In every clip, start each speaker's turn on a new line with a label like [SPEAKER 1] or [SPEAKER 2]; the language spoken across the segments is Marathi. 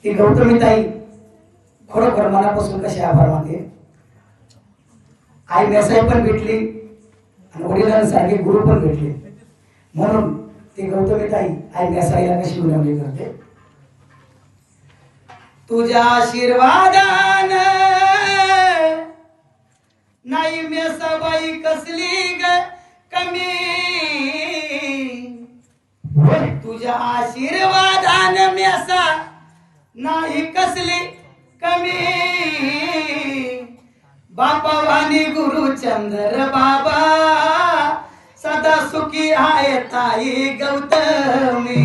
[SPEAKER 1] ती गौतमी ताई खरोखर मनापासून कशी आभार मानते. आई मेसाई पण भेटली आणि वडिलांसारखे गुरु पण भेटले, म्हणून ती गौतमी ताई आई मेसाईला कशी विनवणी करते. तुझ्या आशीर्वादान नाही मेसाबाई कसली ग कमी, तुझ्या आशीर्वादान मेसा नाही कसली कमी. बापावानी गुरु चंद्र बाबा सदा सुखी आहे ताई गौतमी.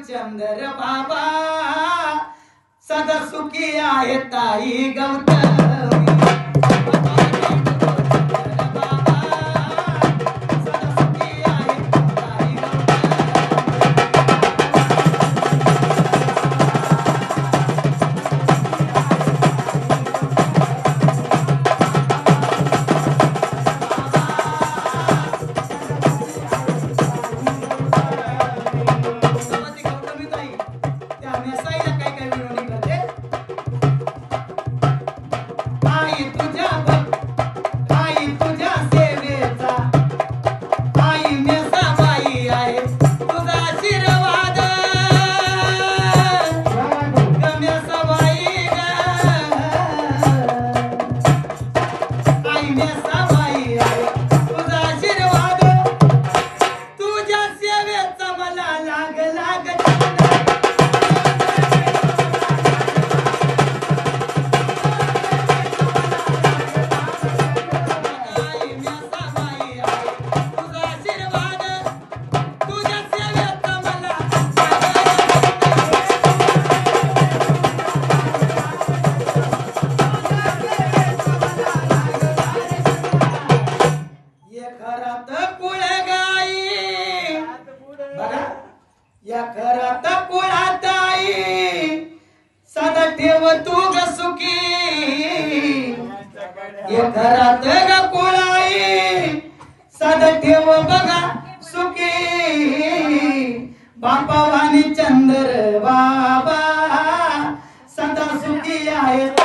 [SPEAKER 1] चंद्र बाबा सदा सुखी आहे ताई गौतमी. या घरात कुळात आई सदा ठेव तू ग सुखी. या घरात ग कुळाई सदा ठेव बघा सुखी. बापावानी चंद्र बाबा सदा सुखी आहे ताई.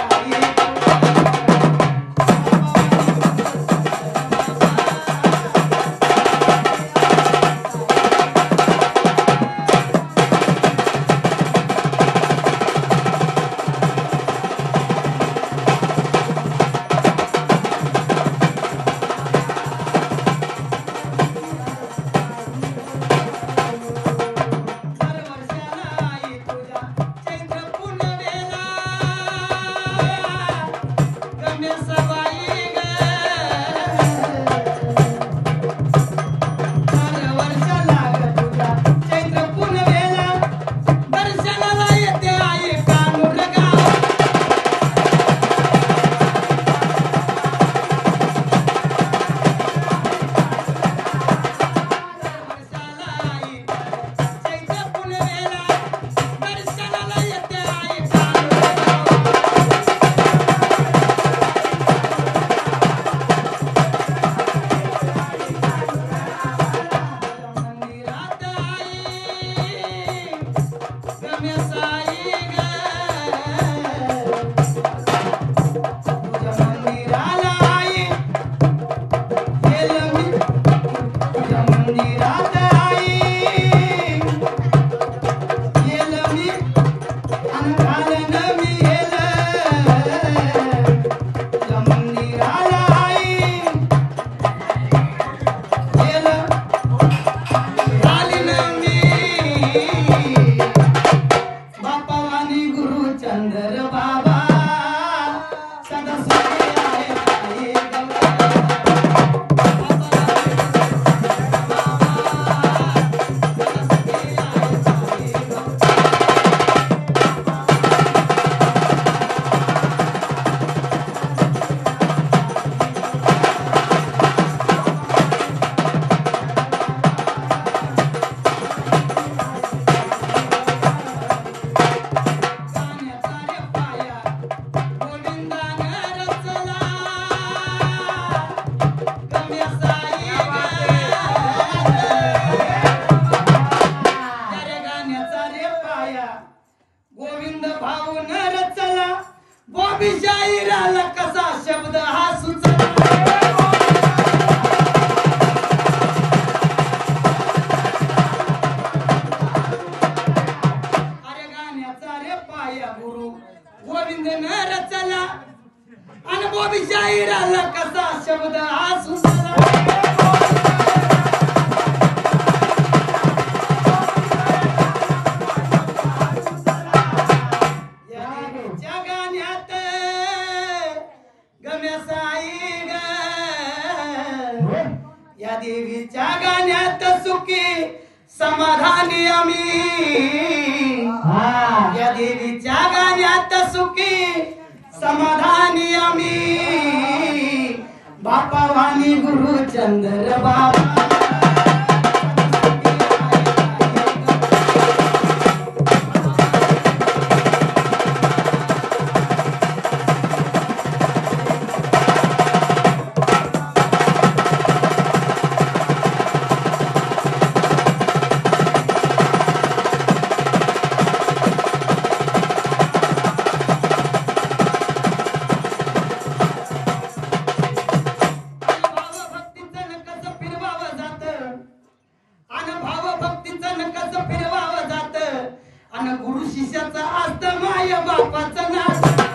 [SPEAKER 1] चंद्र बाबा सदा पाहून रचला बॉबी शाहिराला कसा शब्द हा सुचला अरे गाण्याचा रे पाया गुरु गोविंद न रचला आणि बॉबी शाहिराला कसा शब्द हा सुचला या देवीच्या गाण्यात सुखी समाधानी आम्ही या देवीच्या गाण्यात सुखी समाधानी आम्ही बापा वाणी गुरु चंद्र बाबा गुरु शिष्याचा असत माय बापाचं नाच